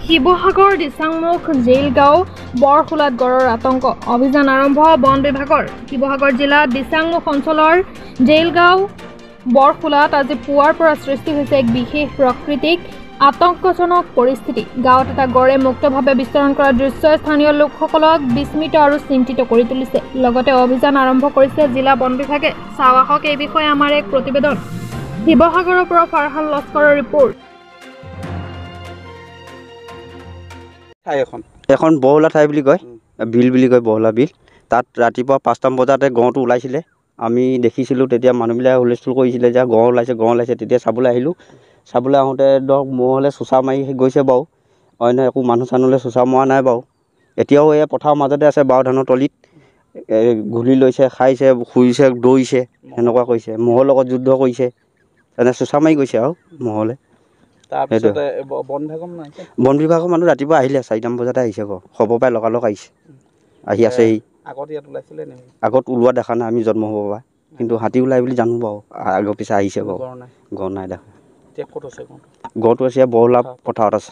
শিৱসাগৰ দিচাংমুখ জেইলগাঁও বৰখোলাত গড়ৰ আতংক অভিযান আৰম্ভ বন বিভাগৰ শিৱসাগৰ জিলাত দিচাংমুখ অঞ্চলৰ জেইলগাঁও বৰখোলাত আজি পুৱাৰ পৰা সৃষ্টি হৈছে এক বিশেষ প্ৰাকৃতিক আতংকজনক পৰিস্থিতি। গাঁৱত এটা গড়ে মুক্তভাৱে বিচৰণ কৰা দৃশ্যই স্থানীয় লোকসকলক বিস্মিত আৰু চিন্তিত কৰি তুলিছে। লগতে অভিযান আৰম্ভ কৰিছে জিলা বন বিভাগে। চাওঁ আহক এই বিষয়ে আমাৰ এক প্ৰতিবেদন। শিৱসাগৰৰ পৰা ফাৰহান লস্কৰৰ ৰিপৰ্ট। এখন বহলা ঠাই বুলি কয়, বিল বুলি কয়, বহলা বিল। তাত ৰাতিপুৱা 5টা বজাতে গড়টো ওলাইছিলে। আমি দেখিছিলোঁ, তেতিয়া মানুহবিলাকে হুলস্থুল কৰিছিলে যে গড় ওলাইছে। তেতিয়া চাবলৈ আহিলোঁ। চাবলৈ আহোঁতে ধৰক মহলে চোঁচা মাৰি গৈছে বাৰু, অন্য একো মানুহ চানুহলৈ চোঁচা মৰা নাই বাৰু। এতিয়াও এই পথাৰৰ মাজতে আছে, বাও ধানৰ তলিত ঘূলি লৈছে, খাইছে, শুইছে, দৌৰিছে, সেনেকুৱা কৰিছে। মহৰ লগত যুদ্ধ কৰিছে, তেনে চোঁচা মাৰি গৈছে আৰু মহলে। তাৰপিছতে বন বিভাগৰ মানুহ ৰাতিপুৱা আহিলে, 4টা বজাতে আহিছে। খবৰ পাই লগালগ আহিছে, আহি আছেহি। আগত ওলোৱা দেখা নাই আমি জন্ম হ'ব পৰা, কিন্তু হাতী ওলাই বুলি জানো বাৰু। আগৰ পিছে আহিছে বাৰু, গড় নাই দেখা। গড়টো আছে বহলা পথাৰত আছে।